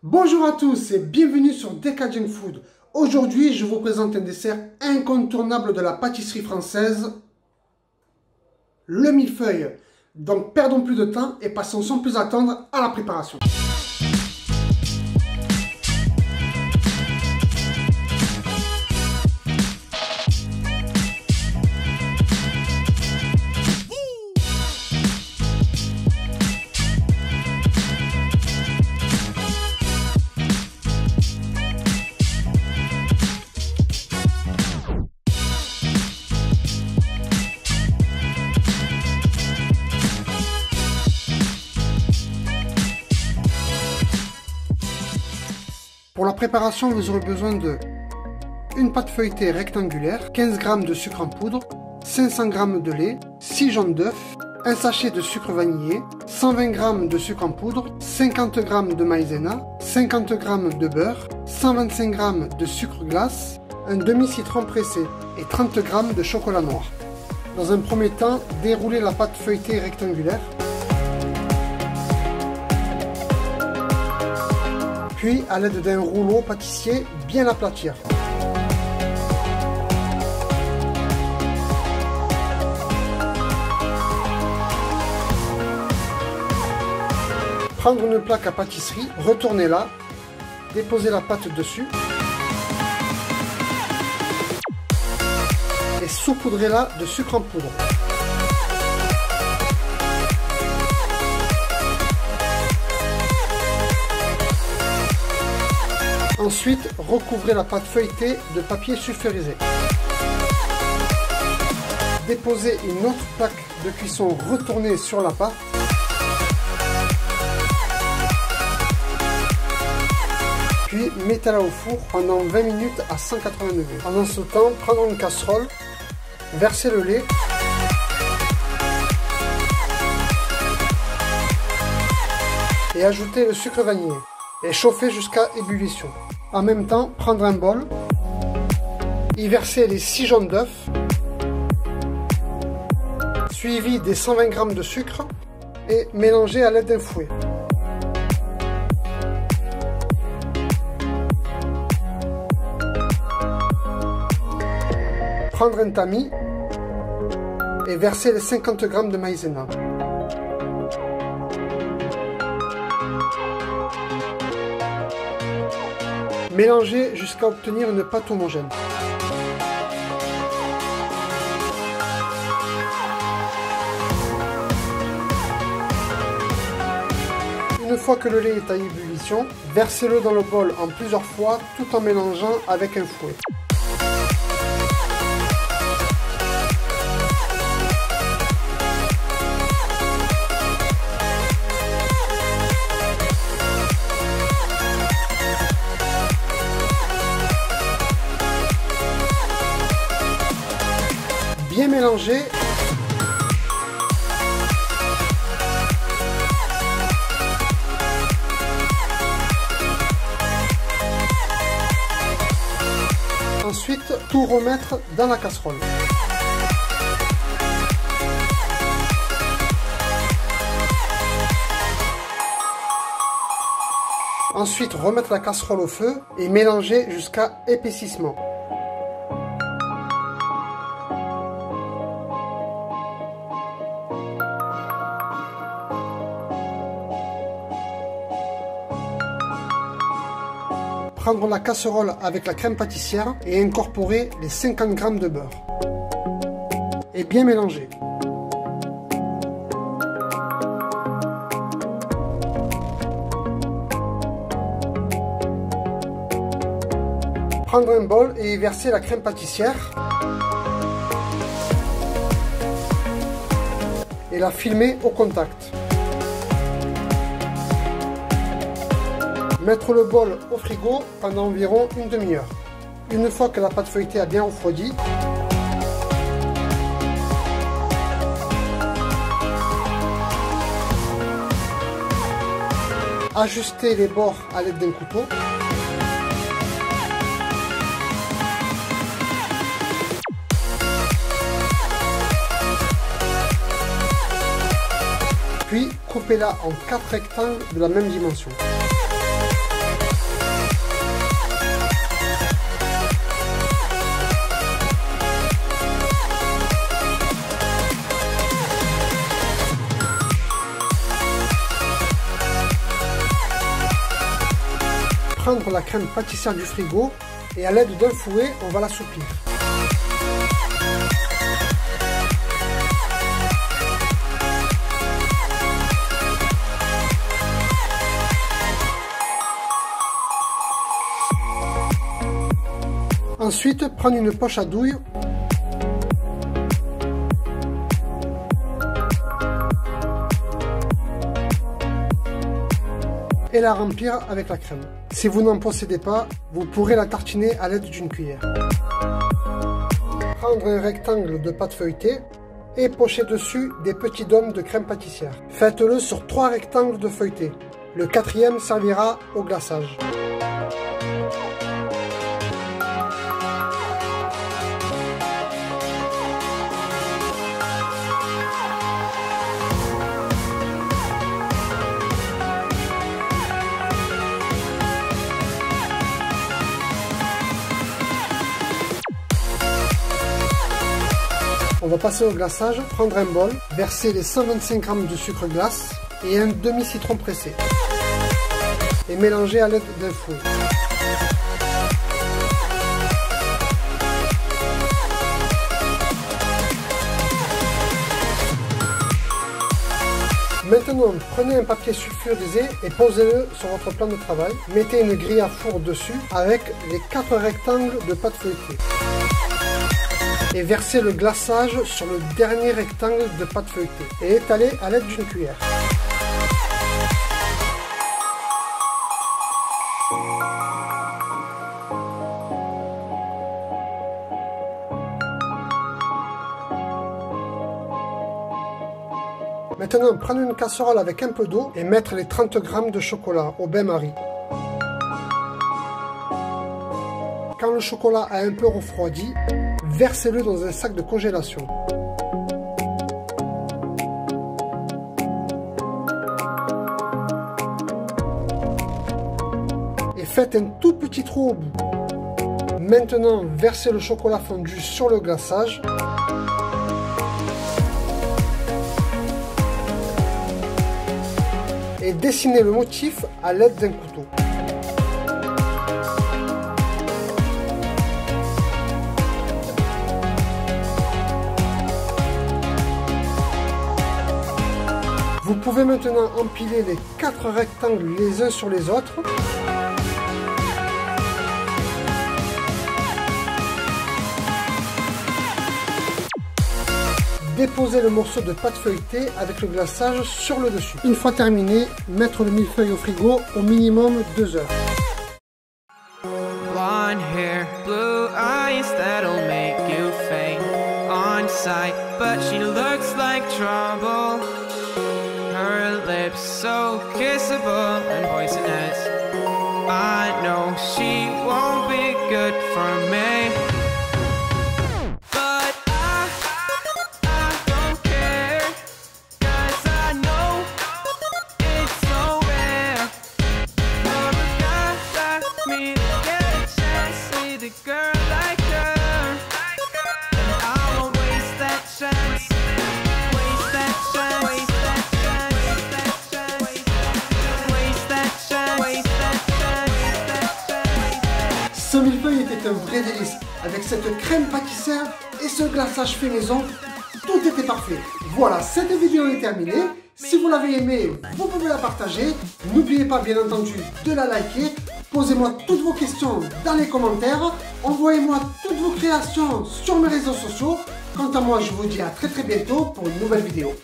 Bonjour à tous et bienvenue sur DK Junk Food. Aujourd'hui, je vous présente un dessert incontournable de la pâtisserie française, le millefeuille. Donc perdons plus de temps et passons sans plus attendre à la préparation. Pour la préparation, vous aurez besoin de une pâte feuilletée rectangulaire, 15 g de sucre en poudre, 500 g de lait, 6 jaunes d'œufs, un sachet de sucre vanillé, 120 g de sucre en poudre, 50 g de maïzena, 50 g de beurre, 125 g de sucre glace, un demi-citron pressé et 30 g de chocolat noir. Dans un premier temps, déroulez la pâte feuilletée rectangulaire. Puis, à l'aide d'un rouleau pâtissier, bien l'aplatir. Prendre une plaque à pâtisserie, retournez-la, déposez la pâte dessus et saupoudrez-la de sucre en poudre. Ensuite, recouvrez la pâte feuilletée de papier sulfurisé. Déposez une autre plaque de cuisson retournée sur la pâte. Puis, mettez-la au four pendant 20 minutes à 180 degrés. Pendant ce temps, prendre une casserole, verser le lait. Et ajouter le sucre vanillé. Et chauffer jusqu'à ébullition. En même temps, prendre un bol, y verser les 6 jaunes d'œufs, suivi des 120 g de sucre et mélanger à l'aide d'un fouet. Prendre un tamis et verser les 50 g de maïzena. Mélangez jusqu'à obtenir une pâte homogène. Une fois que le lait est à ébullition, versez-le dans le bol en plusieurs fois tout en mélangeant avec un fouet. Bien mélanger. Ensuite, tout remettre dans la casserole. Ensuite, remettre la casserole au feu et mélanger jusqu'à épaississement. Prendre la casserole avec la crème pâtissière et incorporer les 50 g de beurre. Et bien mélanger. Prendre un bol et y verser la crème pâtissière. Et la filmer au contact. Mettre le bol au frigo pendant environ une demi-heure. Une fois que la pâte feuilletée a bien refroidi, ajustez les bords à l'aide d'un couteau. Puis coupez-la en 4 rectangles de la même dimension. prendre la crème pâtissière du frigo et à l'aide d'un fouet, on va l'assouplir. Ensuite, prendre une poche à douille et la remplir avec la crème. Si vous n'en possédez pas, vous pourrez la tartiner à l'aide d'une cuillère. Prendre un rectangle de pâte feuilletée et pocher dessus des petits dômes de crème pâtissière. Faites-le sur 3 rectangles de feuilleté. Le 4e servira au glaçage. On va passer au glaçage, prendre un bol, verser les 125 g de sucre glace et un demi-citron pressé et mélanger à l'aide d'un fouet. Maintenant, prenez un papier sulfurisé et posez-le sur votre plan de travail. Mettez une grille à four dessus avec les 4 rectangles de pâte feuilletée. Et versez le glaçage sur le dernier rectangle de pâte feuilletée et étalez à l'aide d'une cuillère. Maintenant, prendre une casserole avec un peu d'eau et mettre les 30 g de chocolat au bain-marie. Quand le chocolat a un peu refroidi, versez-le dans un sac de congélation. Et faites un tout petit trou au bout. Maintenant, versez le chocolat fondu sur le glaçage. Et dessinez le motif à l'aide d'un couteau. Vous pouvez maintenant empiler les 4 rectangles les uns sur les autres. Déposez le morceau de pâte feuilletée avec le glaçage sur le dessus. Une fois terminé, mettre le millefeuille au frigo au minimum 2 heures. Blonde hair, blue eyes that'll make you faint on sight, but she looks like trouble. Her lips so kissable and poisonous. I know she won't be good for me. Ce millefeuille était un vrai délice. Avec cette crème pâtissière et ce glaçage fait maison, tout était parfait. Voilà, cette vidéo est terminée. Si vous l'avez aimée, vous pouvez la partager. N'oubliez pas bien entendu de la liker. Posez-moi toutes vos questions dans les commentaires. Envoyez-moi toutes vos créations sur mes réseaux sociaux. Quant à moi, je vous dis à très bientôt pour une nouvelle vidéo.